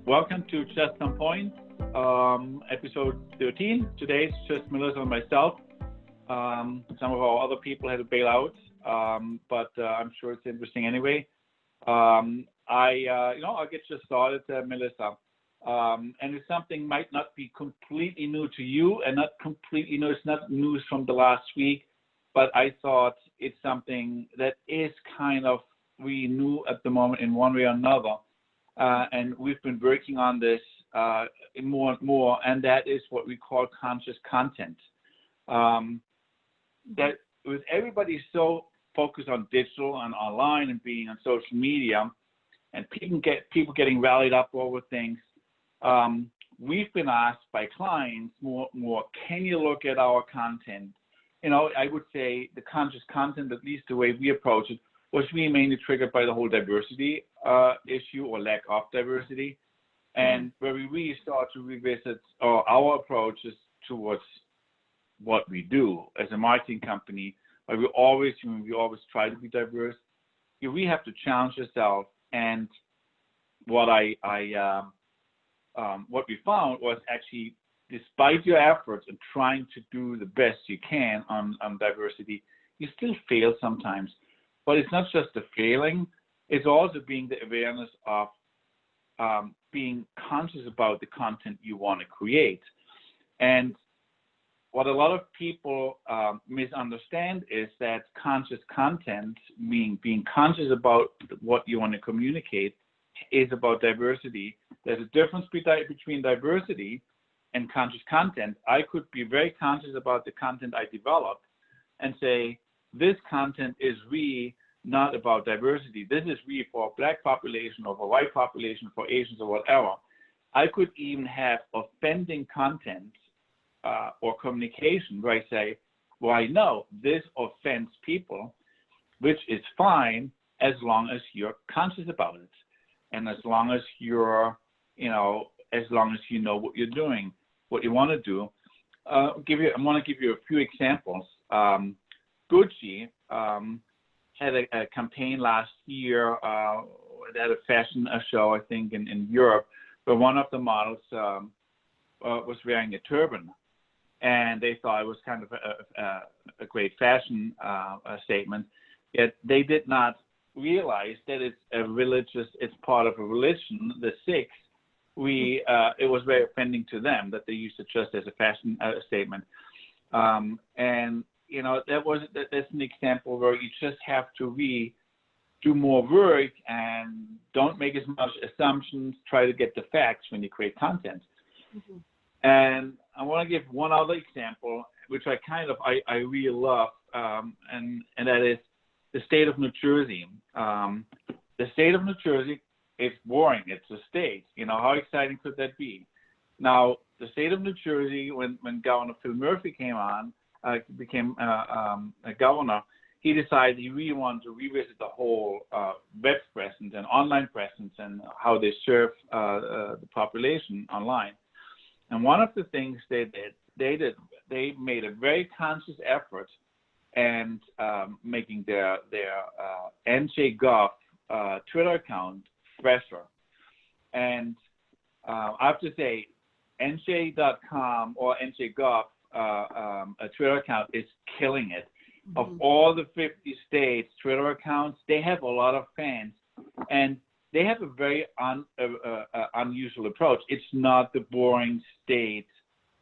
Welcome to Just Some Points, episode 13. Today it's just Melissa and myself. Some of our other people had to bail out, but I'm sure it's interesting anyway. I'll get you started, Melissa. And it's something might not be completely new to you, and not completely new. It's not news from the last week, but I thought it's something that is kind of we new at the moment in one way or another. And we've been working on this more and more, and that is what we call conscious content. That with everybody so focused on digital and online and being on social media, and people getting rallied up over things, we've been asked by clients more, can you look at our content? I would say the conscious content, at least the way we approach it, was really mainly triggered by the whole diversity issue or lack of diversity, and where we really start to revisit our approaches towards what we do as a marketing company. But we always try to be diverse. You really have to challenge yourself. And what what we found was actually, despite your efforts and trying to do the best you can on diversity, you still fail sometimes. But it's not just the failing, it's also being the awareness of being conscious about the content you want to create. And what a lot of people misunderstand is that conscious content, being conscious about what you want to communicate, is about diversity. There's a difference between diversity and conscious content. I could be very conscious about the content I develop and say, this content is really not about diversity. This is really for Black population or for white population, for Asians or whatever. I could even have offending content or communication where I say, well, I know this offends people, which is fine as long as you're conscious about it. And as long as you're, as long as you know what you're doing, what you want to do. I want to give you a few examples. Gucci had a campaign last year. They had a fashion show, I think, in Europe, where one of the models was wearing a turban, and they thought it was kind of a great fashion statement. Yet they did not realize that it's part of a religion, the Sikhs. It was very offending to them that they used it just as a fashion statement. And that's an example where you just have to do more work and don't make as much assumptions. Try to get the facts when you create content. Mm-hmm. And I want to give one other example, which I really love, and that is the state of New Jersey. The state of New Jersey is boring. It's a state. How exciting could that be? Now, the state of New Jersey, when Governor Phil Murphy became a governor, he decided he really wanted to revisit the whole web presence and online presence and how they serve the population online. And one of the things they made a very conscious effort and making their NJ.gov Twitter account fresher. And I have to say, NJ.com or NJ.gov a Twitter account is killing it. Mm-hmm. Of all the 50 states Twitter accounts, they have a lot of fans, and they have a very unusual approach. It's not the boring state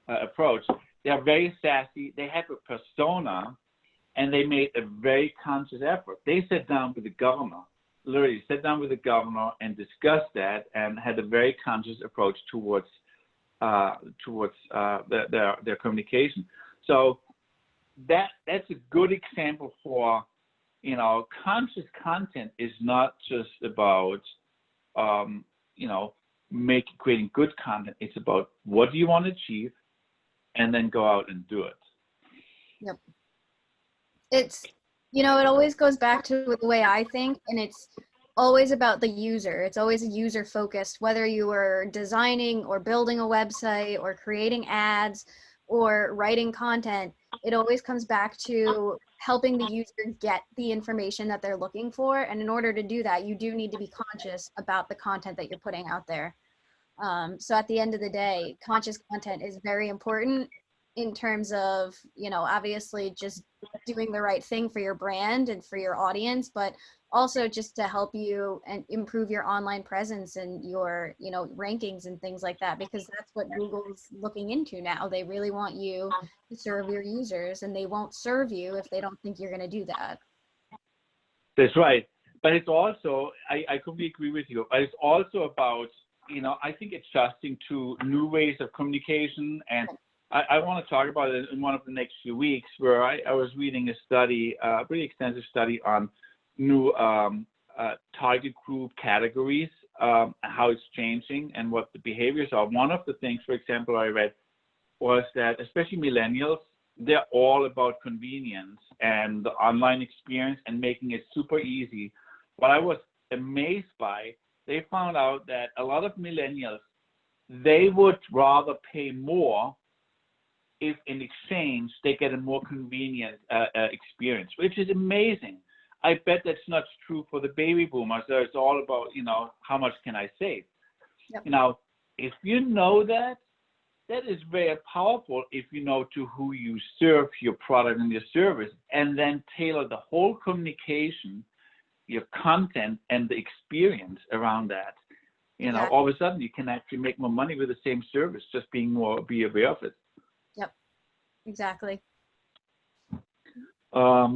approach. They are very sassy. They have a persona, and they made a very conscious effort. They sat down with the governor, literally sat down with the governor and discussed that, and had a very conscious approach towards their communication. So that's a good example for, conscious content is not just about, creating good content. It's about what do you want to achieve, and then go out and do it. Yep. It's, it always goes back to the way I think, and it's always about the user. It's always user focused, whether you are designing or building a website or creating ads or writing content. It always comes back to helping the user get the information that they're looking for. And in order to do that, you do need to be conscious about the content that you're putting out there. So at the end of the day, conscious content is very important in terms of, obviously just doing the right thing for your brand and for your audience, but also just to help you and improve your online presence and your, rankings and things like that, because that's what Google's looking into now. They really want you to serve your users, and they won't serve you if they don't think you're going to do that. That's right. But it's also, I completely agree with you, but it's also about, I think adjusting to new ways of communication. And I want to talk about it in one of the next few weeks, where I was reading a study, a pretty extensive study on new target group categories, how it's changing and what the behaviors are. One of the things, for example, I read was that especially millennials, they're all about convenience and the online experience and making it super easy. What I was amazed by, they found out that a lot of millennials, they would rather pay more if in exchange they get a more convenient experience, which is amazing. I bet that's not true for the baby boomers. So it's all about, how much can I save? Yep. Now, if you know that, that is very powerful if you know to who you serve your product and your service, and then tailor the whole communication, your content, and the experience around that. Exactly. All of a sudden you can actually make more money with the same service, just be aware of it. Yep, exactly. What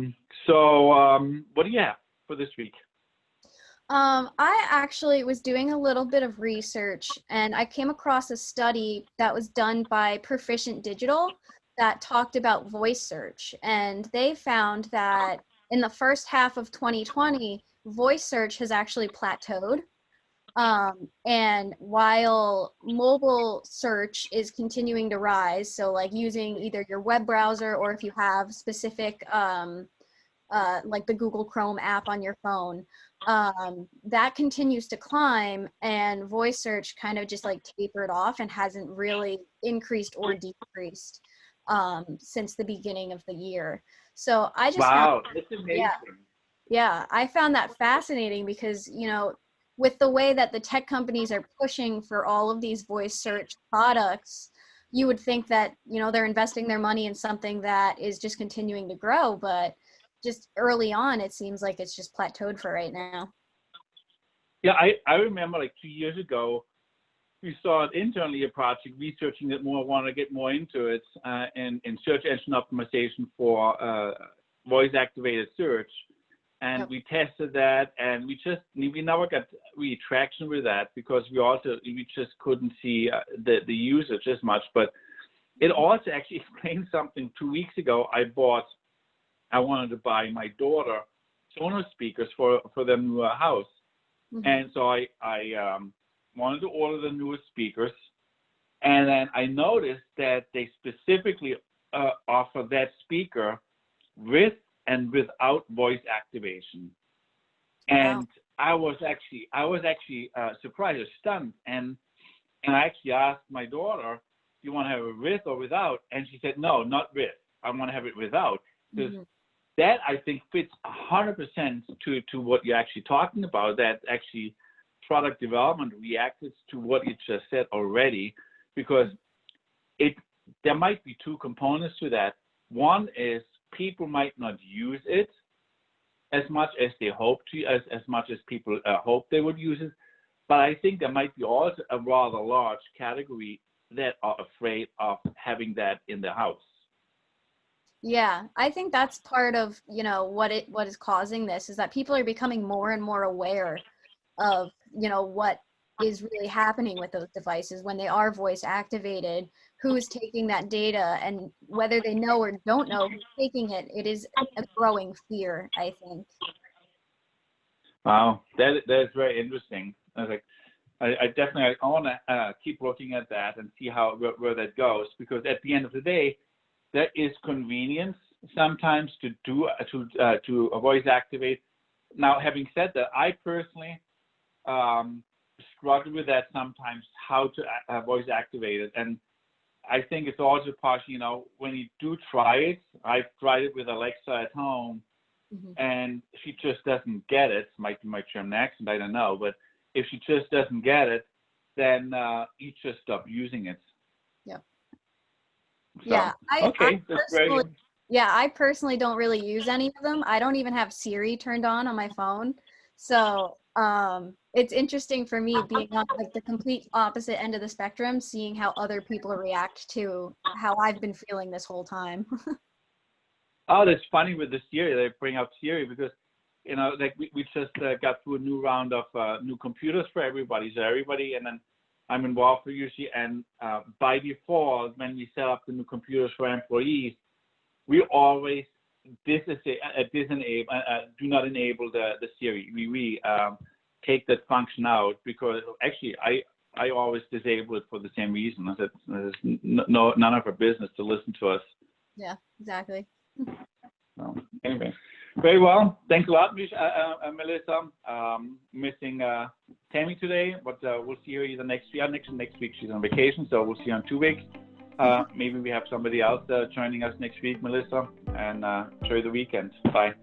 do you have for this week? I actually was doing a little bit of research, and I came across a study that was done by Proficient Digital that talked about voice search. And they found that in the first half of 2020, voice search has actually plateaued. And while mobile search is continuing to rise, so like using either your web browser, or if you have specific, like the Google Chrome app on your phone, that continues to climb, and voice search kind of just like tapered off and hasn't really increased or decreased since the beginning of the year. So I just that's amazing. Yeah, I found that fascinating because, with the way that the tech companies are pushing for all of these voice search products, you would think that, they're investing their money in something that is just continuing to grow, but just early on, it seems like it's just plateaued for right now. Yeah, I remember like 2 years ago, we started internally a project researching it more, want to get more into it, in search engine optimization for voice-activated search. And yep. We tested that, and we never got really traction with that because we just couldn't see the usage as much. But it also actually explains something. 2 weeks ago, I wanted to buy my daughter Sonos speakers for their newer house. Mm-hmm. And so I wanted to order the newest speakers. And then I noticed that they specifically offer that speaker with and without voice activation. And wow. I was actually surprised or stunned. And I actually asked my daughter, do you want to have it with or without? And she said, no, not with. I want to have it without. Because mm-hmm. that, I think, fits 100% to what you're actually talking about, that actually product development reacted to what you just said already, because there might be two components to that. One is people might not use it as much as they hope to, as much as people hope they would use it. But I think there might be also a rather large category that are afraid of having that in their house. Yeah, I think that's part of, what is causing this, is that people are becoming more and more aware of, what is really happening with those devices when they are voice activated, who's taking that data, and whether they know or don't know who's taking it. It is a growing fear, I think. Wow, that is very interesting. I definitely want to keep looking at that and see where that goes, because at the end of the day, there is convenience sometimes to voice activate. Now, having said that, I personally struggle with that sometimes, how to voice activate it. And I think it's also partially, when you do try it, I've tried it with Alexa at home, mm-hmm. and she just doesn't get it. Might be my German accent, I don't know. But if she just doesn't get it, then you just stop using it. Yep. So, Yeah. okay, that's very good. Yeah, I personally don't really use any of them. I don't even have Siri turned on my phone. So it's interesting for me being on like the complete opposite end of the spectrum, seeing how other people react to how I've been feeling this whole time. Oh, that's funny with the Siri. They bring up Siri because, like we just got through a new round of new computers for everybody. So everybody, and then I'm involved with usually, and by default, when we set up the new computers for employees, we always do not enable the Siri. We take that function out because actually I always disable it for the same reason. That there's none of our business to listen to us. Yeah, exactly. So anyway, very well. Thanks a lot, Melissa. Missing Tammy today, but we'll see her either next week. Next week she's on vacation, so we'll see her in 2 weeks. Maybe we have somebody else joining us next week, Melissa, and enjoy the weekend. Bye.